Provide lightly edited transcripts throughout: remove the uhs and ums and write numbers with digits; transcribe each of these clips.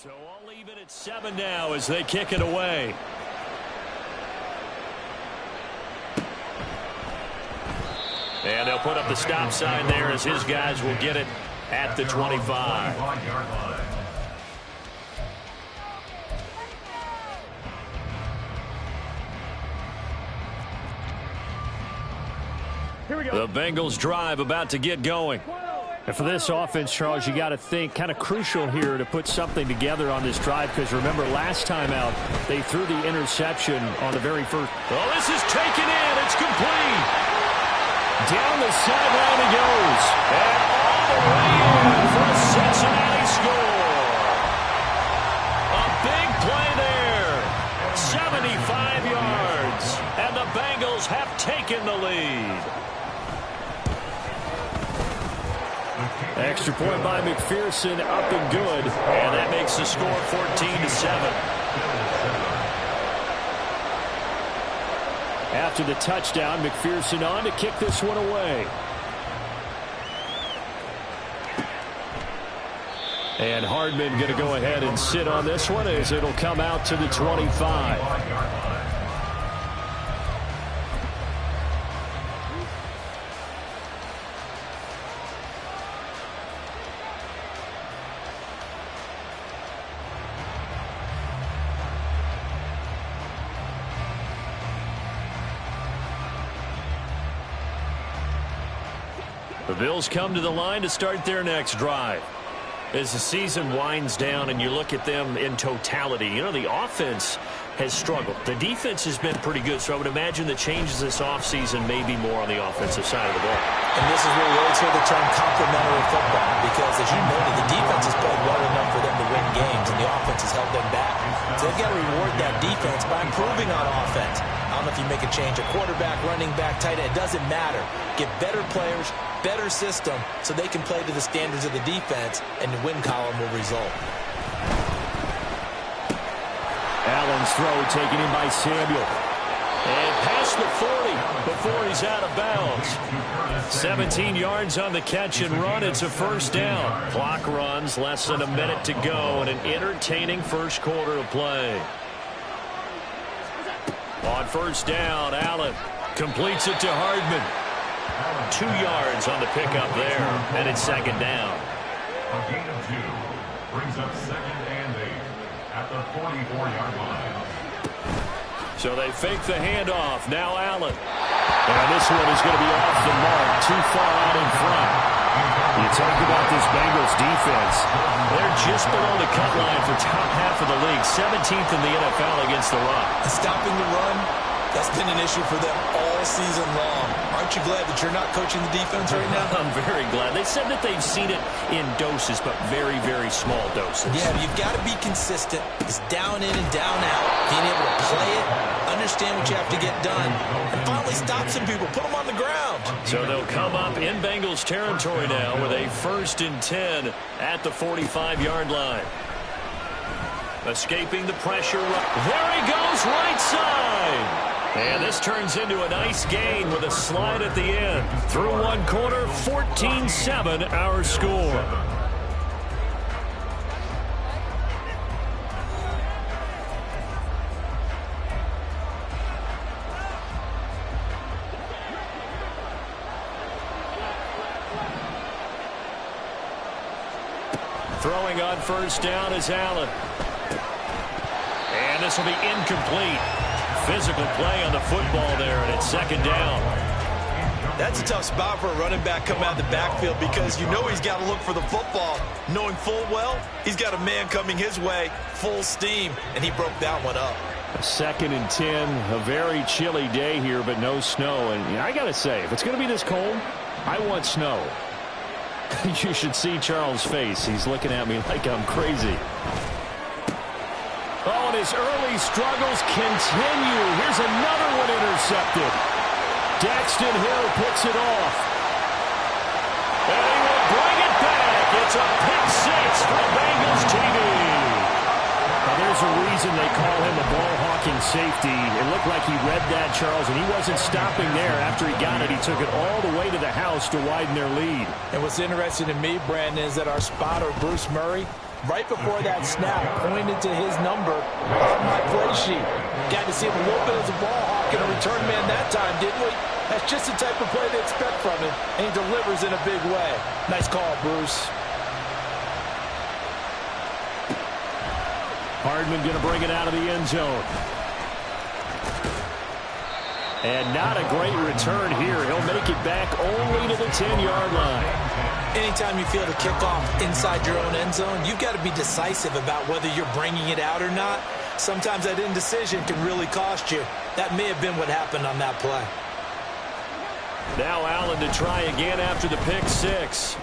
So all even at 7 now as they kick it away. And they'll put up the stop sign there as his guys will get it at the 25. The Bengals drive about to get going. And for this offense, Charles, you got to think kind of crucial here to put something together on this drive, because remember last time out they threw the interception on the very first. Oh, this is taken in. It's complete. Down the sideline he goes. And all the way in for a Cincinnati score. A big play there. 75 yards. And the Bengals have taken the lead. Extra point by McPherson, up and good. And that makes the score 14-7. After the touchdown, McPherson on to kick this one away. And Hardman going to go ahead and sit on this one as it'll come out to the 25. The Bills come to the line to start their next drive. As the season winds down and you look at them in totality, you know, the offense has struggled. The defense has been pretty good, so I would imagine the changes this offseason may be more on the offensive side of the ball. And this is where we always hear the term complementary football, because as you noted, the defense has played well enough for them to win games, and the offense has held them back. So they've got to reward that defense by improving on offense. I don't know if you make a change, a quarterback, running back, tight end, it doesn't matter. Get better players, better system, so they can play to the standards of the defense, and the win column will result. Allen's throw taken in by Samuel. And past the 40 before he's out of bounds. 17 yards on the catch and run. It's a first down. Clock runs, less than a minute to go, and an entertaining first quarter of play. On first down, Allen completes it to Hardman. 2 yards on the pickup there, and it's second down. A gain of 2 brings up 2nd and 8 at the 44-yard line. So they fake the handoff. Now Allen. And this one is going to be off the mark, too far out in front. You talk about this Bengals defense. They're just below the cut line for top half of the league, 17th in the NFL against the run. Stopping the run, that's been an issue for them all season long. Aren't you glad that you're not coaching the defense right now? I'm very glad. They said that they've seen it in doses, but very, very small doses. Yeah, you've got to be consistent. It's down in and down out. Being able to play it, understand what you have to get done, and finally stop some people, put them on the ground. So they'll come up in Bengals territory now with a 1st and 10 at the 45-yard line. Escaping the pressure. There he goes, right side. And this turns into a nice gain with a slide at the end. Through one quarter, 14-7 our score. Throwing on first down is Allen. And this will be incomplete. Physical play on the football there, and it's second down. That's a tough spot for a running back coming out of the backfield, because you know he's got to look for the football, knowing full well he's got a man coming his way, full steam, and he broke that one up. A 2nd and 10, a very chilly day here, but no snow. And I got to say, if it's going to be this cold, I want snow. You should see Charles' face. He's looking at me like I'm crazy. Oh, and his early struggles continue. Here's another one intercepted. Daxton Hill puts it off. And he will bring it back. It's a pick 6 for Bengals TV. Now, there's a reason they call him a ball-hawking safety. It looked like he read that, Charles, and he wasn't stopping there. After he got it, he took it all the way to the house to widen their lead. And what's interesting to me, Brandon, is that our spotter, Bruce Murray, right before that snap, pointed to his number on my play sheet. Got to see him a little bit as a ball hawk and a return man that time, didn't we? That's just the type of play they expect from him, and he delivers in a big way. Nice call, Bruce. Hardman going to bring it out of the end zone. And not a great return here. He'll make it back only to the 10-yard line. Anytime you feel the kickoff inside your own end zone, you've got to be decisive about whether you're bringing it out or not. Sometimes that indecision can really cost you. That may have been what happened on that play. Now Allen to try again after the pick six.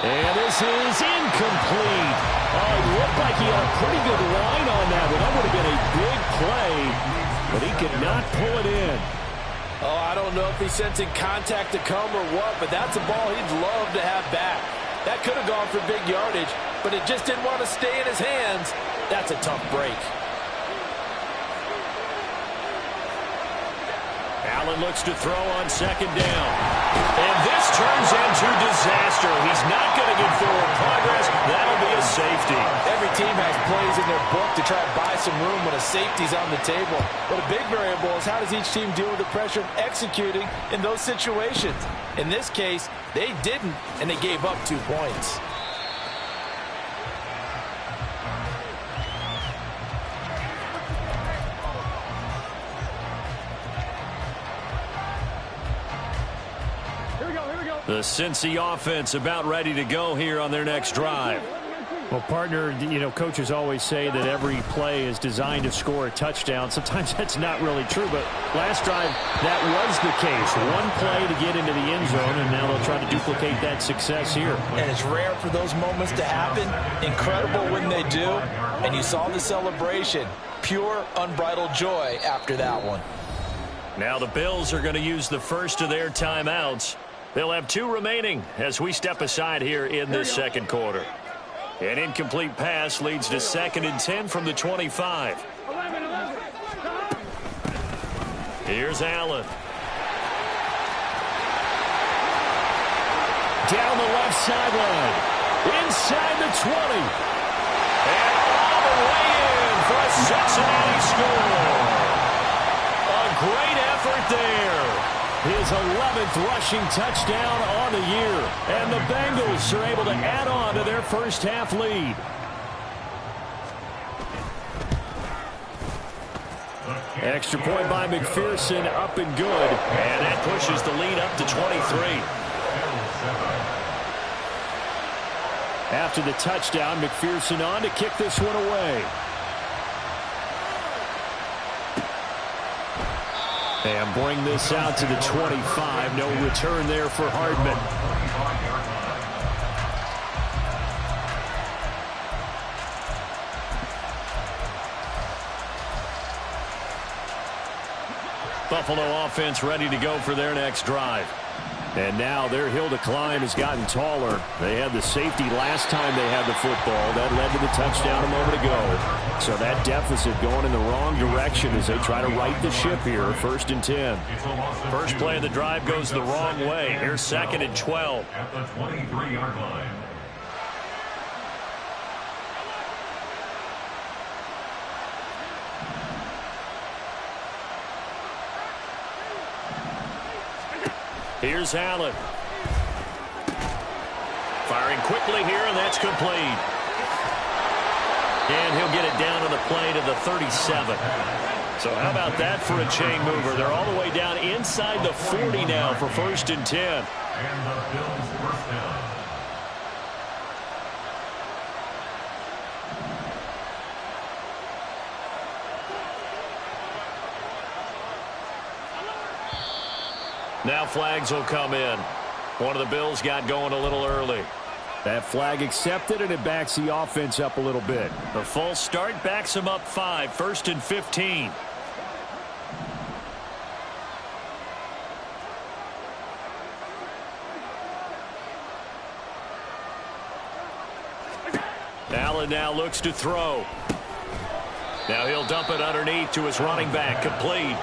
And this is incomplete. Oh, it looked like he had a pretty good line on that one. That would have been a big play, but he could not pull it in. Oh, I don't know if he's sensing contact to come or what, but that's a ball he'd love to have back. That could have gone for big yardage, but it just didn't want to stay in his hands. That's a tough break. Allen looks to throw on second down. And this turns into disaster. He's not going to get forward progress. That'll be a safety. Every team has plays in their book to try and buy some room when a safety's on the table. But a big variable is how does each team deal with the pressure of executing in those situations. In this case, they didn't, and they gave up 2 points. The Cincy offense about ready to go here on their next drive. Well, partner, coaches always say that every play is designed to score a touchdown. Sometimes that's not really true, but last drive, that was the case. One play to get into the end zone, and now they'll try to duplicate that success here. And it's rare for those moments to happen. Incredible when they do. And you saw the celebration. Pure, unbridled joy after that one. Now the Bills are going to use the first of their timeouts. They'll have 2 remaining as we step aside here in this second quarter. An incomplete pass leads to 2nd and 10 from the 25. Here's Allen. Down the left sideline. Inside the 20. And all the way in for a Cincinnati score. A great effort there. His 11th rushing touchdown on the year. And the Bengals are able to add on to their first half lead. Extra point by McPherson, up and good. And that pushes the lead up to 23. After the touchdown, McPherson on to kick this one away. And bring this out to the 25. No return there for Hardman. Buffalo offense ready to go for their next drive. And now their hill to climb has gotten taller. They had the safety last time they had the football. That led to the touchdown a moment ago. So that deficit going in the wrong direction as they try to right the ship here. 1st and 10. First play of the drive goes the wrong way. Here's 2nd and 12. At the 23-yard line. Here's Allen. Firing quickly here, and that's complete. And he'll get it down to the play to the 37. So how about that for a chain mover? They're all the way down inside the 40 now for 1st and 10. And the Bills first down. Now flags will come in. One of the Bills got going a little early. That flag accepted, and it backs the offense up a little bit. The false start backs them up 5. 1st and 15. Allen now looks to throw. Now he'll dump it underneath to his running back. Complete.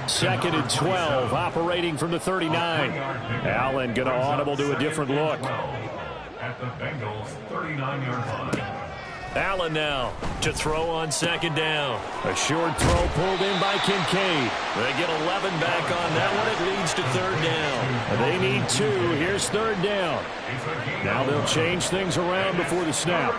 2nd and 12, operating from the 39. Allen going to audible to a different look. At at the Bengals' 39-yard line. Allen now to throw on second down. A short throw pulled in by Kincaid. They get 11 back on that one. It leads to third down. They need 2. Here's third down. Now they'll change things around before the snap.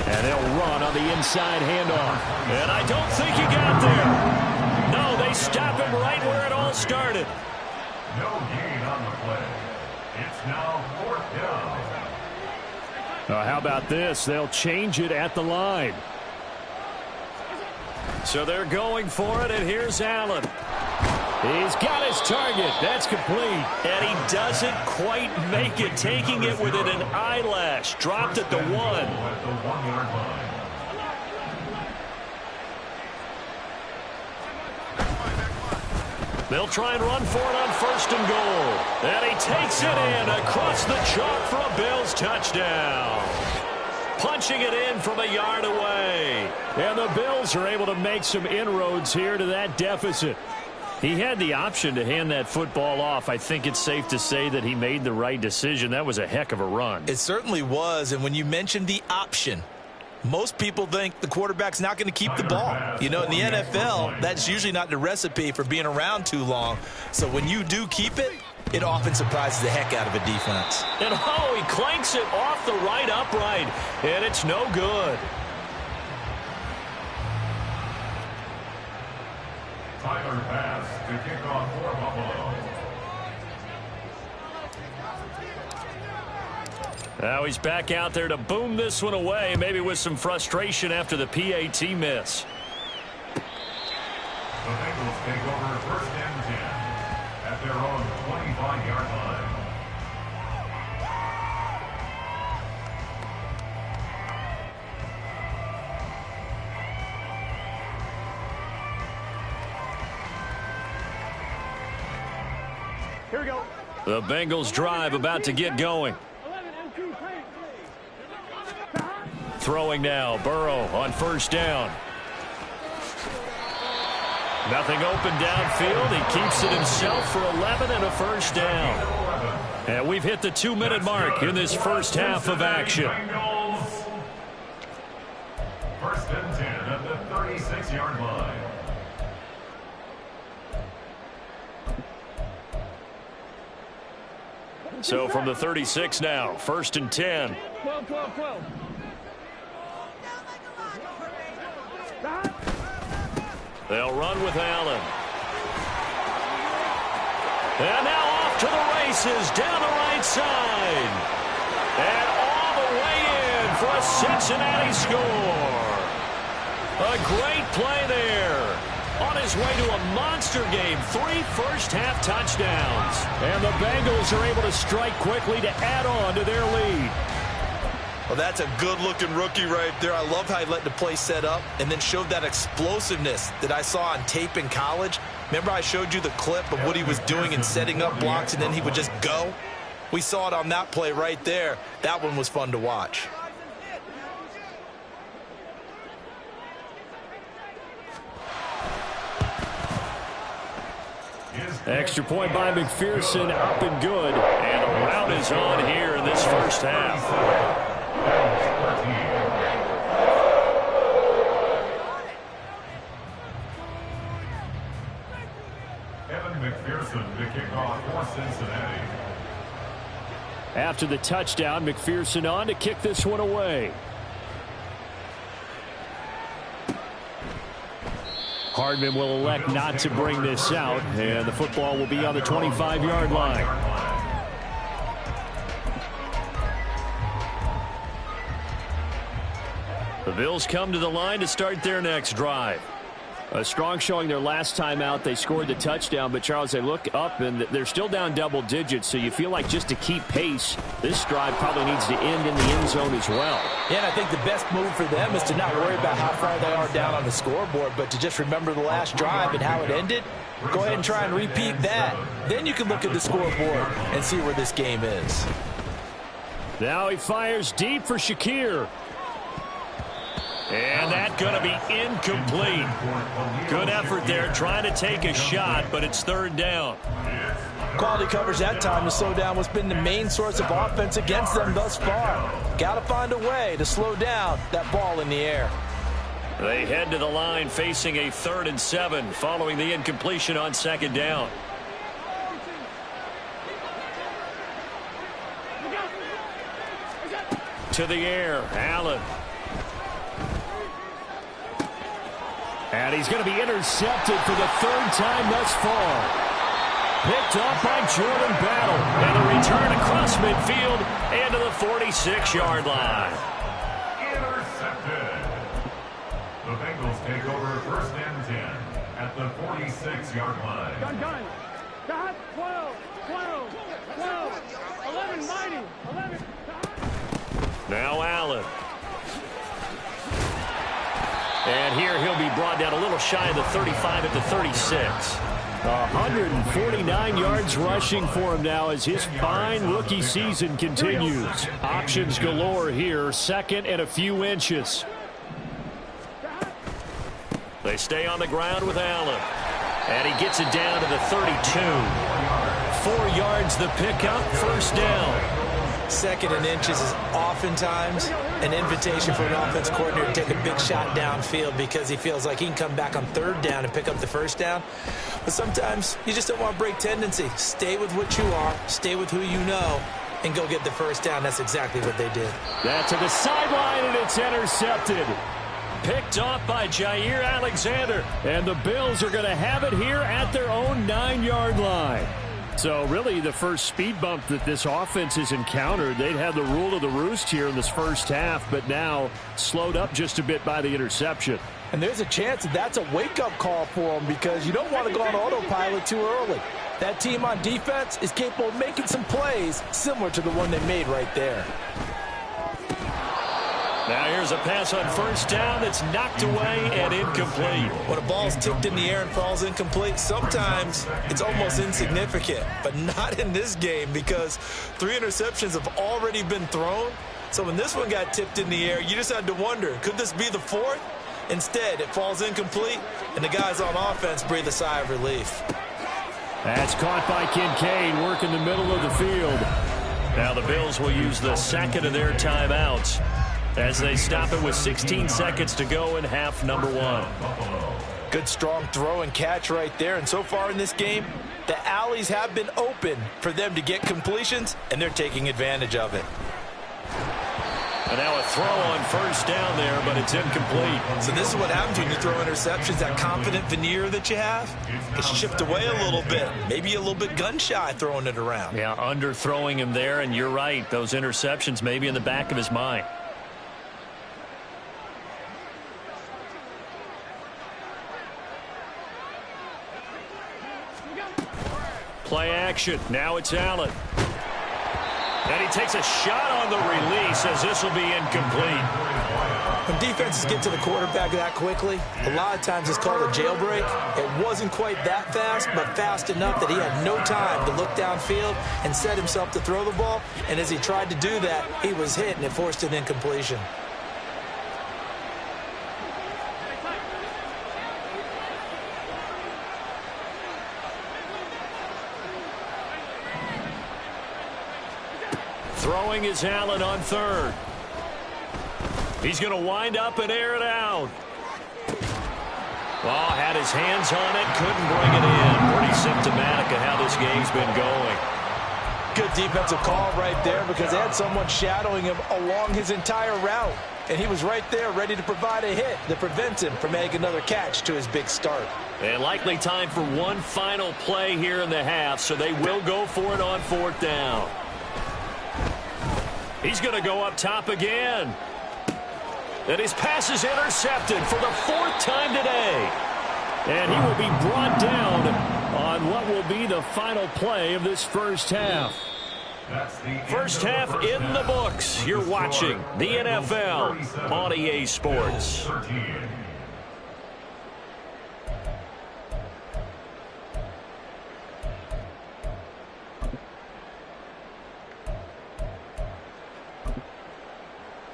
And they'll run on the inside handoff. And I don't think he got there. No, they stop him right where it all started. No gain on the play. It's now 4th down. How about this? They'll change it at the line. So they're going for it, and here's Allen. He's got his target. That's complete. And he doesn't quite make it, taking it within an eyelash. Dropped at the 1. At the 1-yard line. They'll try and run for it on 1st and goal. And he takes it in across the chalk for a Bills touchdown. Punching it in from a yard away. And the Bills are able to make some inroads here to that deficit. He had the option to hand that football off. I think it's safe to say that he made the right decision. That was a heck of a run. It certainly was. And when you mentioned the option, most people think the quarterback's not going to keep the ball. You know, in the NFL, that's usually not the recipe for being around too long. So when you do keep it, it often surprises the heck out of a defense. And he clanks it off the right upright, and it's no good. Tyler pass to kick off for Buffalo. Now he's back out there to boom this one away, maybe with some frustration after the PAT miss. The Bengals take over 1st and 10 at their own 25-yard line. Here we go. The Bengals drive about to get going. Throwing now, Burrow on 1st down. Nothing open downfield. He keeps it himself for 11 and a 1st down. And we've hit the 2-minute mark in this first half of action. 1st and 10 at the 36-yard line. So from the 36 now, 1st and 10. 12. They'll run with Allen. And now off to the races down the right side. And all the way in for a Cincinnati score. A great play there. On his way to a monster game, 3 first-half touchdowns. And the Bengals are able to strike quickly to add on to their lead. Well, that's a good-looking rookie right there. I love how he let the play set up and then showed that explosiveness that I saw on tape in college. Remember I showed you the clip of what he was doing in setting up blocks and then he would just go? We saw it on that play right there. That one was fun to watch. Extra point by McPherson, up and good. And a rout is on here in this first half. McPherson to kick off for Cincinnati. After the touchdown, McPherson on to kick this one away. Hardman will elect not to bring this out, and the football will be on the 25-yard line. The Bills come to the line to start their next drive. A strong showing their last time out. They scored the touchdown, but Charles, they look up and they're still down double digits, so you feel like just to keep pace, this drive probably needs to end in the end zone as well. Yeah, and I think the best move for them is to not worry about how far they are down on the scoreboard, but to just remember the last drive and how it ended. Go ahead and try and repeat that. Then you can look at the scoreboard and see where this game is. Now he fires deep for Shakir. And that's going to be incomplete. Good effort there trying to take a shot, but it's third down. Of quality coverage that time to slow down what's been the main source of offense against them thus far. Got to find a way to slow down that ball in the air. They head to the line facing a 3rd and 7 following the incompletion on 2nd down. To the air, Allen. And he's going to be intercepted for the 3rd time thus far. Picked up by Jordan Battle. And a return across midfield and to the 46-yard line. Intercepted. The Bengals take over 1st and 10 at the 46-yard line. Gun. Dot, 12, 11, mighty, 11. Now Allen. And here he'll be brought down a little shy of the 35 at the 36. 149 yards rushing for him now as his fine rookie season continues. Options galore here, 2nd and a few inches. They stay on the ground with Allen. And he gets it down to the 32. 4 yards the pickup, 1st down. 2nd and inches is oftentimes an invitation for an offense coordinator to take a big shot downfield because he feels like he can come back on 3rd down and pick up the 1st down. But sometimes you just don't want to break tendency. Stay with what you are, stay with who you know, and go get the 1st down. That's exactly what they did. That's to the sideline, and it's intercepted. Picked off by Jair Alexander. And the Bills are going to have it here at their own 9-yard line. So really the first speed bump that this offense has encountered. They'd had the rule of the roost here in this 1st half, but now slowed up just a bit by the interception. And there's a chance that that's a wake-up call for them because you don't want to go on autopilot too early. That team on defense is capable of making some plays similar to the one they made right there. Now here's a pass on 1st down that's knocked away and incomplete. When a ball's tipped in the air and falls incomplete, sometimes it's almost insignificant, but not in this game because 3 interceptions have already been thrown. So when this one got tipped in the air, you just had to wonder, could this be the 4th? Instead, it falls incomplete, and the guys on offense breathe a sigh of relief. That's caught by Kincaid, working the middle of the field. Now the Bills will use the 2nd of their timeouts as they stop it with 16 seconds to go in half number 1. Good strong throw and catch right there. And so far in this game, the alleys have been open for them to get completions, and they're taking advantage of it. And now a throw on 1st down there, but it's incomplete. So this is what happens when you throw interceptions. That confident veneer that you have gets chipped away a little bit. Maybe a little bit gun-shy throwing it around. Yeah, underthrowing him there, and you're right. Those interceptions may be in the back of his mind. Play action. Now it's Allen. And he takes a shot on the release as this will be incomplete. When defenses get to the quarterback that quickly, a lot of times it's called a jailbreak. It wasn't quite that fast, but fast enough that he had no time to look downfield and set himself to throw the ball. And as he tried to do that, he was hit, and it forced an incompletion. Throwing is Allen on 3rd. He's going to wind up and air it out. Well, had his hands on it, couldn't bring it in. Pretty symptomatic of how this game's been going. Good defensive call right there because they had someone shadowing him along his entire route. And he was right there ready to provide a hit that prevents him from making another catch to his big start. And likely time for one final play here in the half, so they will go for it on 4th down. He's going to go up top again. And his pass is intercepted for the 4th time today. And he will be brought down on what will be the final play of this 1st half. First half in the books. You're watching the NFL on EA Sports.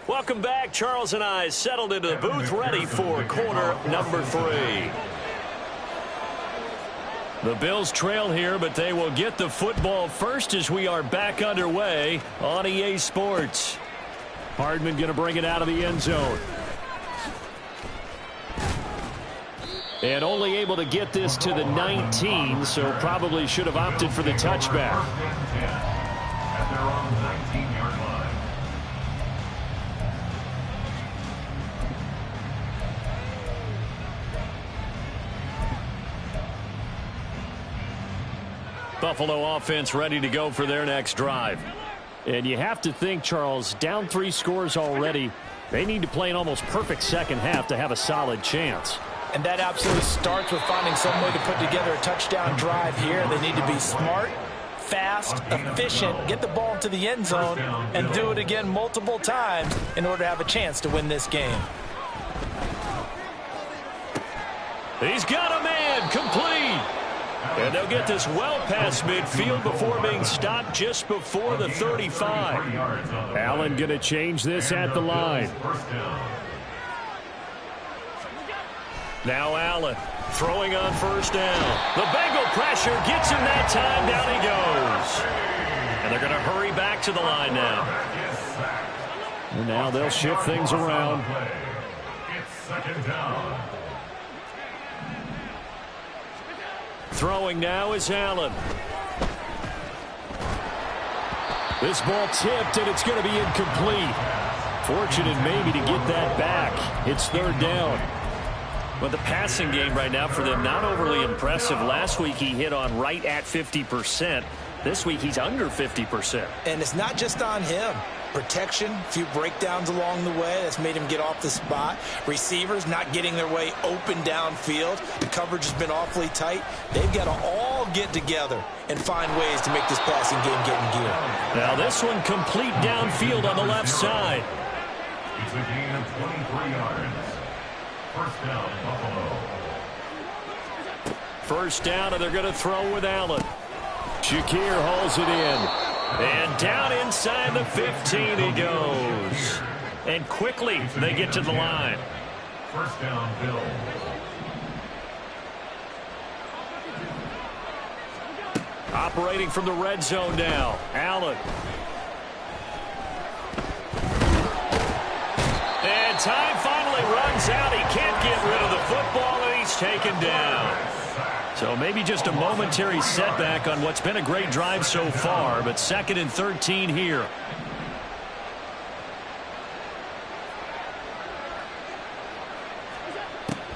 Welcome back. Charles and I settled into the booth ready for quarter number 3. The Bills trail here, but they will get the football first as we are back underway on EA Sports. Hardman going to bring it out of the end zone. And only able to get this to the 19, so probably should have opted for the touchback. At their own 19-yard line. Buffalo offense ready to go for their next drive. And you have to think, Charles, down 3 scores already. They need to play an almost perfect second half to have a solid chance. And that absolutely starts with finding some way to put together a touchdown drive here. They need to be smart, fast, efficient, get the ball into the end zone, and do it again multiple times in order to have a chance to win this game. He's got a man, complete. And they'll get this well past midfield before being stopped just before the 35. Allen going to change this at the line. Now Allen throwing on first down. The Bengal pressure gets him that time. Down he goes. And they're going to hurry back to the line now. And now they'll shift things around. It's second down. Throwing now is Allen. This ball tipped, and it's going to be incomplete. Fortunate maybe to get that back. It's third down. Well, the passing game right now for them, not overly impressive. Last week he hit on right at 50%. This week he's under 50%. And it's not just on him. Protection, a few breakdowns along the way. That's made him get off the spot. Receivers not getting their way open downfield. The coverage has been awfully tight. They've got to all get together and find ways to make this passing game get in gear. Now this one complete downfield on the left side. It's a gain of 23 yards. First down, Buffalo. First down, and they're going to throw with Allen. Shakir hauls it in. And down inside the 15 he goes. And quickly they get to the line. First down, Bill. Operating from the red zone now. Allen. And time finally runs out. He can't get rid of the football, and he's taken down. So maybe just a momentary setback on what's been a great drive so far, but 2nd and 13 here.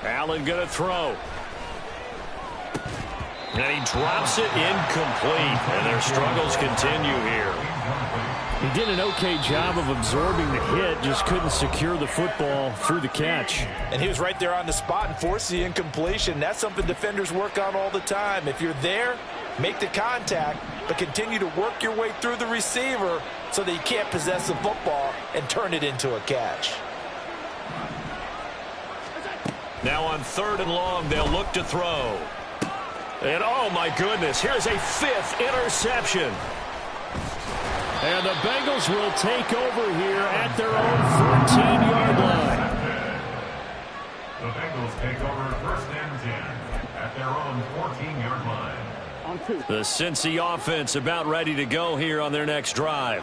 Allen going to throw. And he drops it incomplete, and their struggles continue here. He did an okay job of absorbing the hit, just couldn't secure the football through the catch. And he was right there on the spot and forced the incompletion. That's something defenders work on all the time. If you're there, make the contact, but continue to work your way through the receiver so that you can't possess the football and turn it into a catch. Now on 3rd and long, they'll look to throw. And oh my goodness, here's a 5th interception. And the Bengals will take over here at their own 14-yard line. The Bengals take over 1st and 10 at their own 14-yard line. The Cincy offense about ready to go here on their next drive.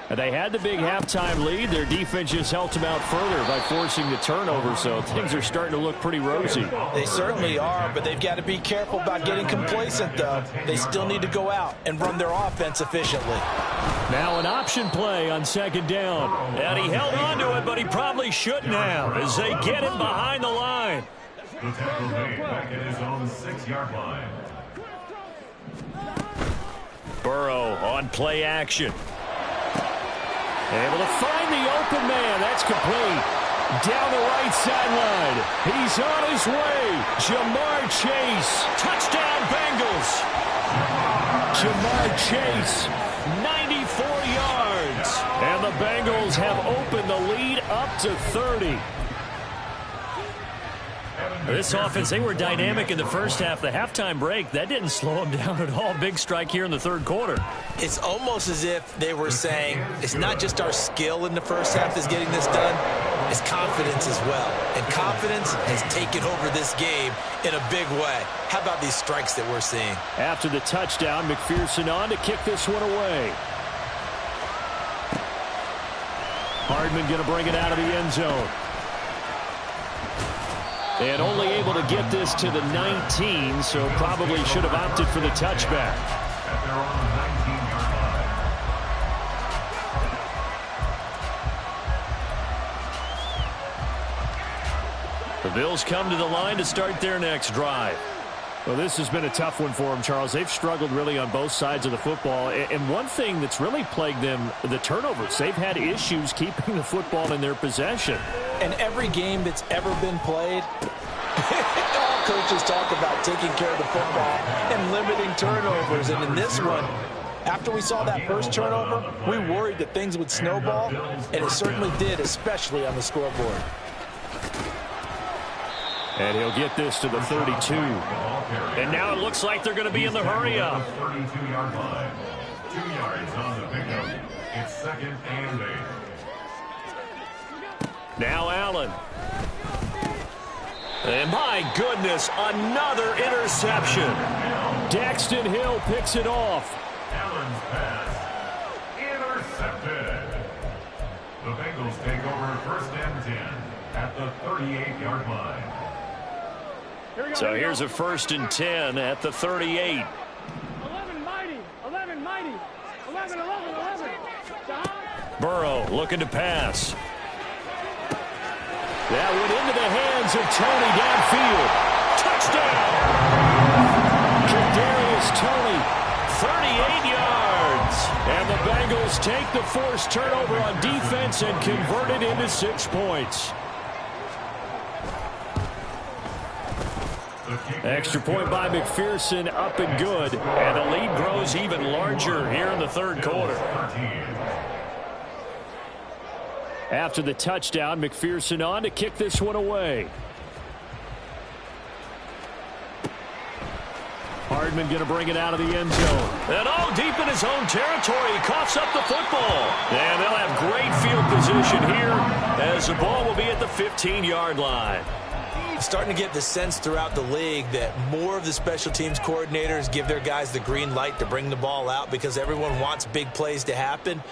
And they had the big halftime lead. Their defense just helped them out further by forcing the turnover, so things are starting to look pretty rosy. They certainly are, but they've got to be careful about getting complacent, though. They still need to go out and run their offense efficiently. Now an option play on 2nd down. And he held on to it, but he probably shouldn't have as they get him behind the line. The tackle made back at his own 6-yard line. Burrow on play action. Able to find the open man. That's complete. Down the right sideline. He's on his way. Jamar Chase. Touchdown, Bengals. Jamar Chase, 94 yards. And the Bengals have opened the lead up to 30. This offense, they were dynamic in the first half. The halftime break, that didn't slow them down at all. Big strike here in the third quarter. It's almost as if they were saying, it's not just our skill in the first half that's getting this done, it's confidence as well. And confidence has taken over this game in a big way. How about these strikes that we're seeing? After the touchdown, McPherson on to kick this one away. Hardman going to bring it out of the end zone. And only able to get this to the 19, so probably should have opted for the touchback. At their own 19-yard line. The Bills come to the line to start their next drive. Well, this has been a tough one for them, Charles. They've struggled really on both sides of the football. And one thing that's really plagued them, the turnovers. They've had issues keeping the football in their possession. And every game that's ever been played, all coaches talk about taking care of the football and limiting turnovers. And in this one, after we saw that first turnover, we worried that things would snowball, and it certainly did, especially on the scoreboard. And he'll get this to the 32. And now it looks like they're going to be in the hurry-up. 32-yard line. 2 yards on the pickup. It's 2nd and 8. Now Allen. And my goodness, another interception. Daxton Hill picks it off. Allen's pass intercepted. The Bengals take over 1st and 10 at the 38-yard line. So here's a 1st and 10 at the 38. 11 mighty, 11 mighty, 11, 11, 11. Burrow looking to pass. That went into the hands of Tony downfield. Touchdown! Kadarius Toney, 38 yards. And the Bengals take the forced turnover on defense and convert it into 6 points. Extra point by McPherson, up and good. And the lead grows even larger here in the third quarter. After the touchdown, McPherson on to kick this one away. Hardman going to bring it out of the end zone. And deep in his own territory, he coughs up the football. And they'll have great field position here as the ball will be at the 15-yard line. Starting to get the sense throughout the league that more of the special teams coordinators give their guys the green light to bring the ball out because everyone wants big plays to happen.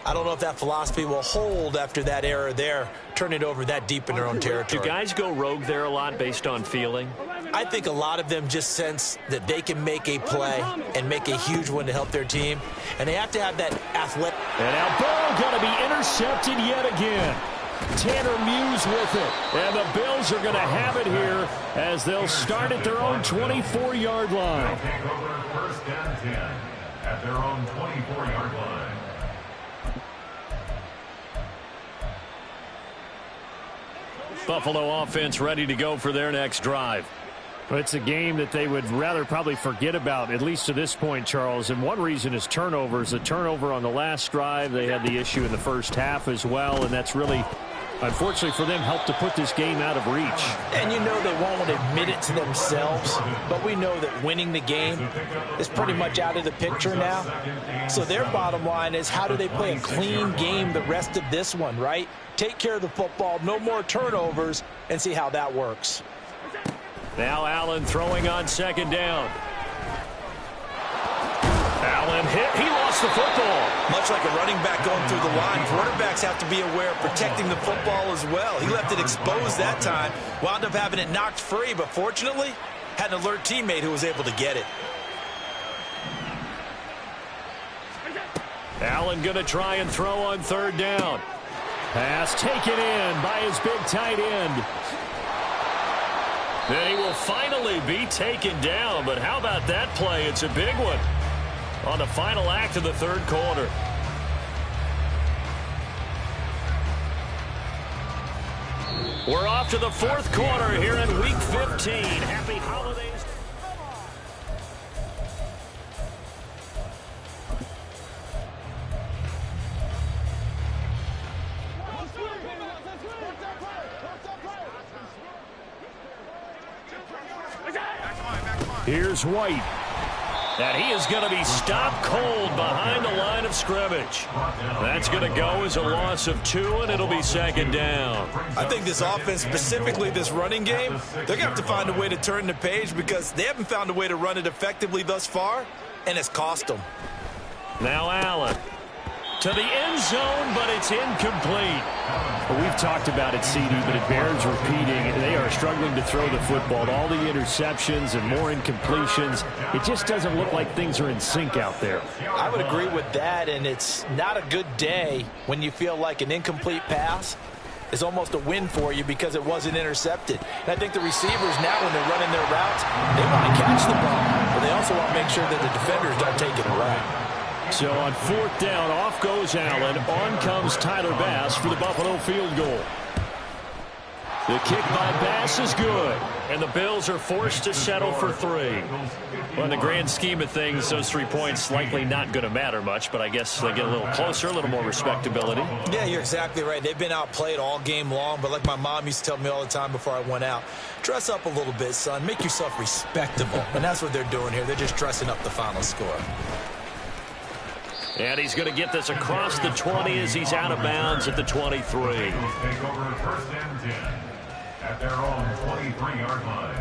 I don't know if that philosophy will hold after that error there, turn it over that deep in their own territory. Do guys go rogue there a lot based on feeling? I think a lot of them just sense that they can make a play and make a huge one to help their team, and they have to have that athletic. And now ball going to be intercepted yet again. Tanner Muse with it. And the Bills are going to have it here as they'll start at their own 24-yard line. They'll take over 1st and 10 at their own 24-yard line. Buffalo offense ready to go for their next drive. But it's a game that they would rather probably forget about, at least to this point, Charles. And one reason is turnovers. A turnover on the last drive. They had the issue in the first half as well, and that's really, unfortunately for them, helped to put this game out of reach. And you know they won't admit it to themselves, but we know that winning the game is pretty much out of the picture now. So their bottom line is, how do they play a clean game the rest of this one, right? Take care of the football, no more turnovers, and see how that works. Now Allen throwing on 2nd down. Allen hit. He lost the football. Much like a running back going through the line, quarterbacks have to be aware of protecting the football as well. He left it exposed that time, wound up having it knocked free, but fortunately had an alert teammate who was able to get it. Allen going to try and throw on 3rd down. Pass taken in by his big tight end. Then he will finally be taken down, but how about that play? It's a big one on the final act of the third quarter. We're off to the fourth quarter here in Week 15. Happy holidays. Here's White. And he is going to be stopped cold behind the line of scrimmage. That's going to go as a loss of 2, and it'll be second down. I think this offense, specifically this running game, they're going to have to find a way to turn the page because they haven't found a way to run it effectively thus far, and it's cost them. Now Allen to the end zone, but it's incomplete. Well, we've talked about it, CD, but it bears repeating. They are struggling to throw the football. All the interceptions and more incompletions. It just doesn't look like things are in sync out there. I would agree with that, and it's not a good day when you feel like an incomplete pass is almost a win for you because it wasn't intercepted. And I think the receivers now, when they're running their routes, they want to catch the ball, but they also want to make sure that the defenders don't take it away. So on 4th down, off goes Allen. On comes Tyler Bass for the Buffalo field goal. The kick by Bass is good. And the Bills are forced to settle for 3. Well, in the grand scheme of things, those 3 points likely not going to matter much, but I guess they get a little closer, a little more respectability. Yeah, you're exactly right. They've been outplayed all game long, but like my mom used to tell me all the time before I went out, dress up a little bit, son. Make yourself respectable. And that's what they're doing here. They're just dressing up the final score. And he's going to get this across the 20 as he's out of bounds at the 23. Take over 1st and 10 at their own 23-yard line.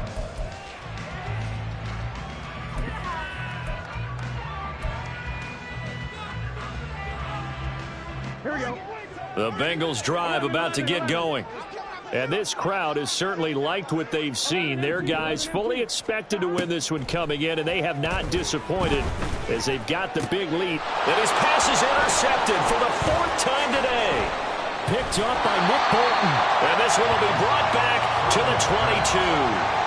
Here we go. The Bengals drive about to get going. And this crowd has certainly liked what they've seen. Their guys fully expected to win this one coming in, and they have not disappointed as they've got the big lead. And his pass is intercepted for the 4th time today. Picked up by Nick Bolton. And this one will be brought back to the 22.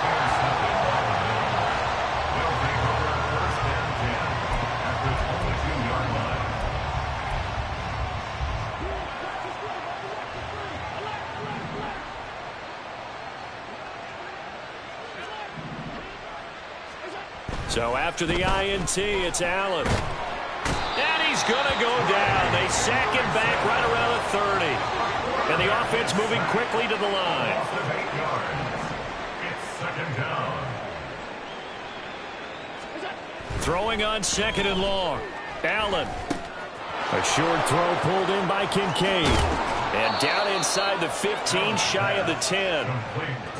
So after the INT, it's Allen. And he's going to go down. They sack him back right around the 30. And the offense moving quickly to the line. It's 2nd down. Throwing on 2nd and long. Allen. A short throw pulled in by Kincaid. And down inside the 15, shy of the 10.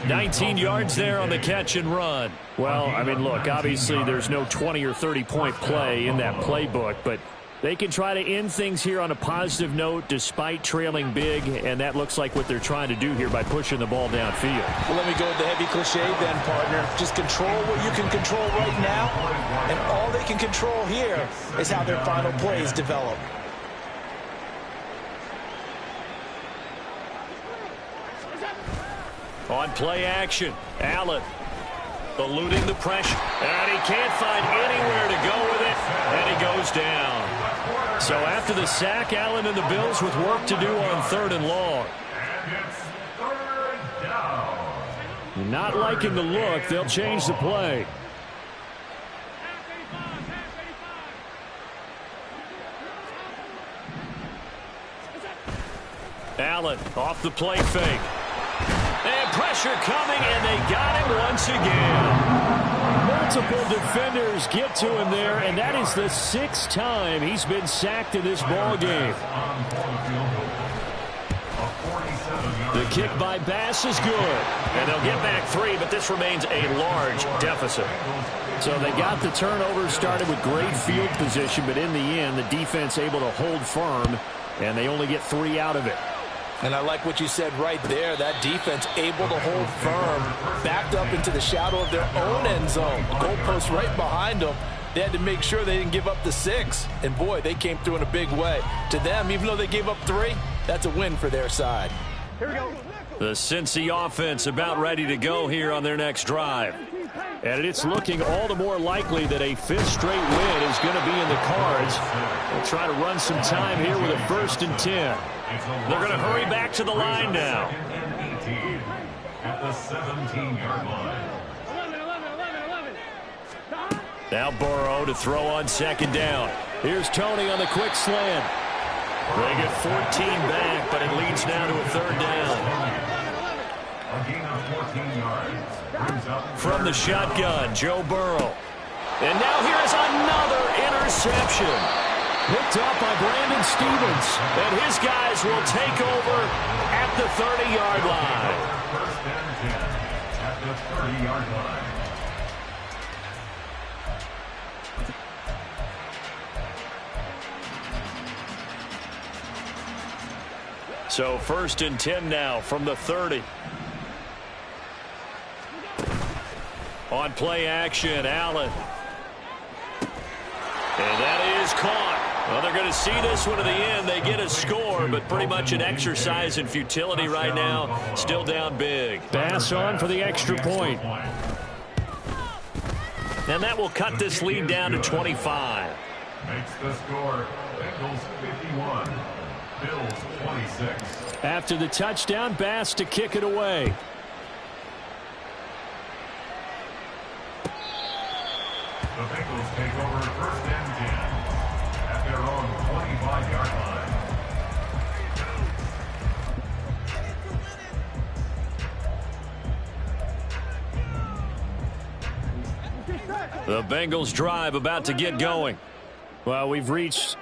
19 yards there on the catch and run. Well, I mean, look, obviously there's no 20 or 30-point play in that playbook, but they can try to end things here on a positive note despite trailing big, and that looks like what they're trying to do here by pushing the ball downfield. Well, let me go with the heavy cliche then, partner. Just control what you can control right now, and all they can control here is how their final plays develop. On play action, Allen eluding the pressure. And he can't find anywhere to go with it, and he goes down. So after the sack, Allen and the Bills with work to do on 3rd and long. And it's 3rd down. Not liking the look, they'll change the play. Allen off the play fake. And pressure coming, and they got him once again. Multiple defenders get to him there, and that is the 6th time he's been sacked in this ball game. The kick by Bass is good, and they'll get back 3, but this remains a large deficit. So they got the turnover started with great field position, but in the end, the defense able to hold firm, and they only get 3 out of it. And I like what you said right there. That defense able to hold firm, backed up into the shadow of their own end zone. Goalpost right behind them. They had to make sure they didn't give up the 6. And, boy, they came through in a big way. To them, even though they gave up 3, that's a win for their side. Here we go. The Cincy offense about ready to go here on their next drive. And it's looking all the more likely that a 5th straight win is going to be in the cards. They'll try to run some time here with a 1st and 10. They're going to hurry back to the line now. At the 17-yard line. 11. Now Burrow to throw on 2nd down. Here's Tony on the quick slant. They get 14 back, but it leads now to a 3rd down. A gain of 14 yards. Brings up From the shotgun, Joe Burrow. And now here is another interception. Picked up by Brandon Stevens. And his guys will take over at the 30-yard line. First and 10 at the 30-yard line. So first and 10 now from the 30. On play action, Allen. And that is caught. Well, they're going to see this one to the end. They get a score, but pretty much an exercise in futility right now. Still down big. Pass on for the extra point. And that will cut this lead down to 25. Makes the score Bengals 51, Bills 26. After the touchdown, Bass to kick it away. The Bengals take over first and 10 at their own 25-yard line. The Bengals drive about to get going. Well, we've reached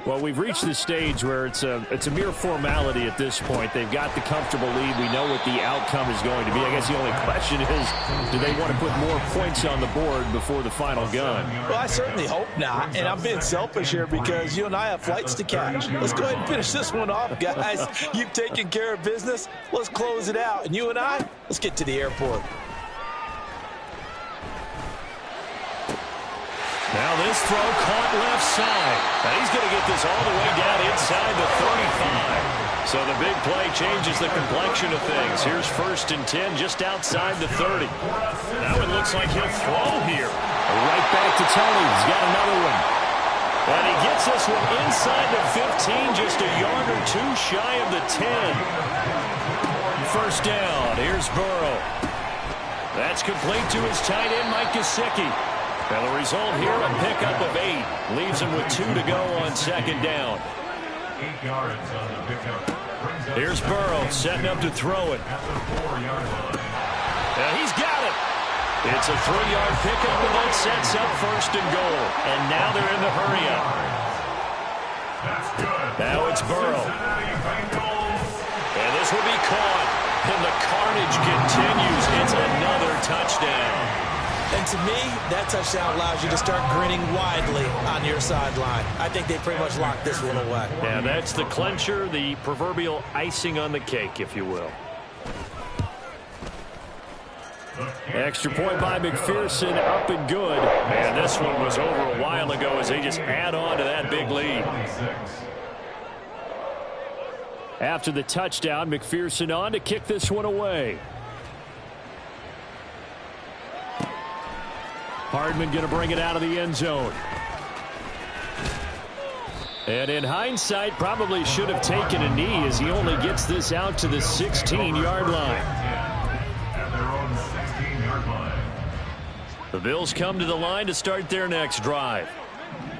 the stage where it's a mere formality at this point. They've got the comfortable lead. We know what the outcome is going to be. I guess the only question is, do they want to put more points on the board before the final gun? Well, I certainly hope not, and I'm being selfish here because you and I have flights to catch. Let's go ahead and finish this one off, guys. You've taken care of business. Let's close it out, and you and I, let's get to the airport. Now this throw caught left side. Now he's going to get this all the way down inside the 35. So the big play changes the complexion of things. Here's first and 10 just outside the 30. Now it looks like he'll throw here. Right back to Tony. He's got another one. And he gets this one inside the 15, just a yard or two shy of the 10. First down. Here's Burrow. That's complete to his tight end, Mike Gesicki. And the result here, a pickup of 8. Leaves him with 2 to go on second down. 8 yards on the pickup. Here's Burrow setting up to throw it. At the 4-yard line. And he's got it. It's a 3-yard pickup, and that sets up first and goal. And now they're in the hurry-up. That's good. Now it's Burrow. And this will be caught. And the carnage continues. It's another touchdown. And to me, that touchdown allows you to start grinning widely on your sideline. I think they pretty much locked this one away. Yeah, that's the clincher, the proverbial icing on the cake, if you will. Extra point by McPherson, up and good. Man, this one was over a while ago as they just add on to that big lead. After the touchdown, McPherson on to kick this one away. Hardman going to bring it out of the end zone. And in hindsight, probably should have taken a knee as he only gets this out to the 16-yard line. At their own 16-yard line. The Bills come to the line to start their next drive.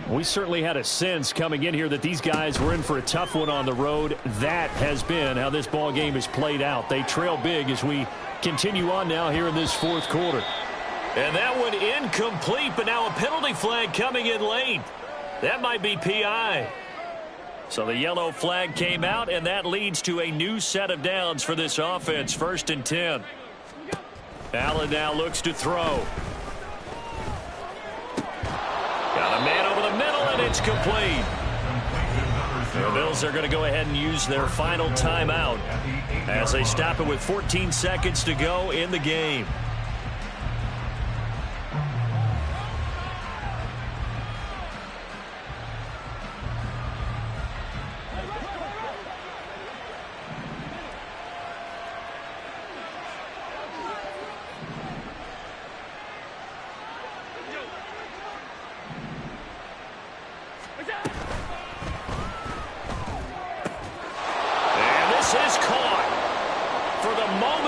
We certainly had a sense coming in here that these guys were in for a tough one on the road. That has been how this ball game has played out. They trail big as we continue on now here in this fourth quarter. And that one incomplete, but now a penalty flag coming in late. That might be PI. So the yellow flag came out, and that leads to a new set of downs for this offense. First and 10. Allen now looks to throw. Got a man over the middle, and it's complete. The Bills are going to go ahead and use their final timeout as they stop it with 14 seconds to go in the game.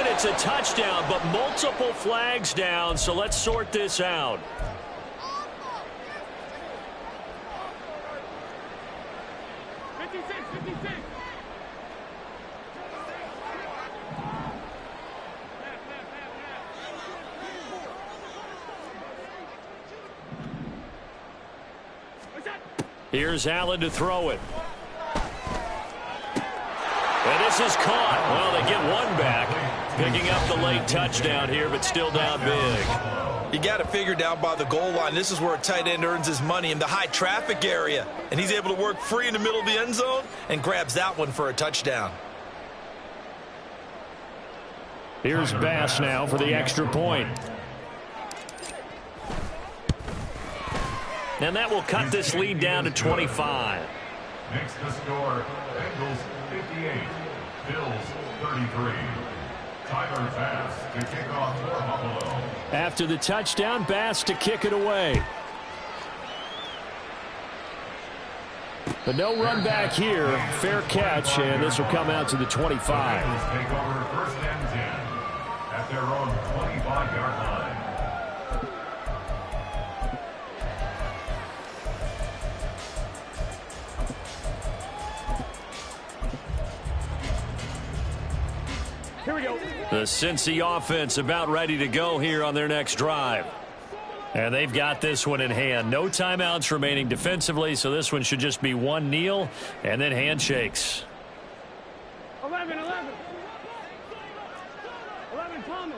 It's a touchdown, but multiple flags down, so let's sort this out. Here's Allen to throw it. And this is caught. Well, they get one back. Picking up the late touchdown here, but still down big. You got to figure down by the goal line. This is where a tight end earns his money in the high traffic area. And he's able to work free in the middle of the end zone and grabs that one for a touchdown. Here's Bass now for the extra point. And that will cut this lead down to 25. Makes the score Bengals 58, Bills 33. Tyler Bass to kick off for Buffalo. After the touchdown, Bass to kick it away. But no run back here. Fair catch, and this will come out to the 25. Bengals take over first and 10 at their own 25-yard line. Here we go. The Cincy offense about ready to go here on their next drive. And they've got this one in hand. No timeouts remaining defensively, so this one should just be one kneel and then handshakes. 11, 11. 11, Thomas.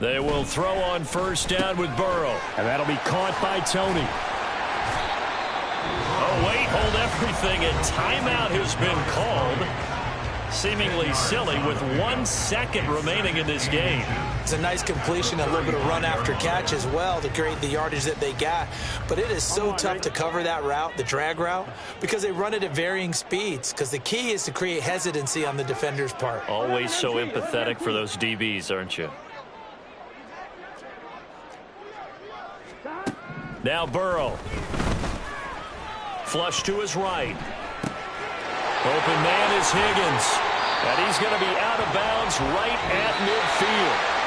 They will throw on first down with Burrow. And that'll be caught by Tony. Oh, wait, hold everything. A timeout has been called. Seemingly silly with 1 second remaining in this game. It's a nice completion, a little bit of run after catch as well to create the yardage that they got. But it is so tough to cover that route, the drag route, because they run it at varying speeds. Because the key is to create hesitancy on the defender's part. Always so empathetic for those DBs, aren't you? Now Burrow. Flush to his right. Open man is Higgins. And he's going to be out of bounds right at midfield.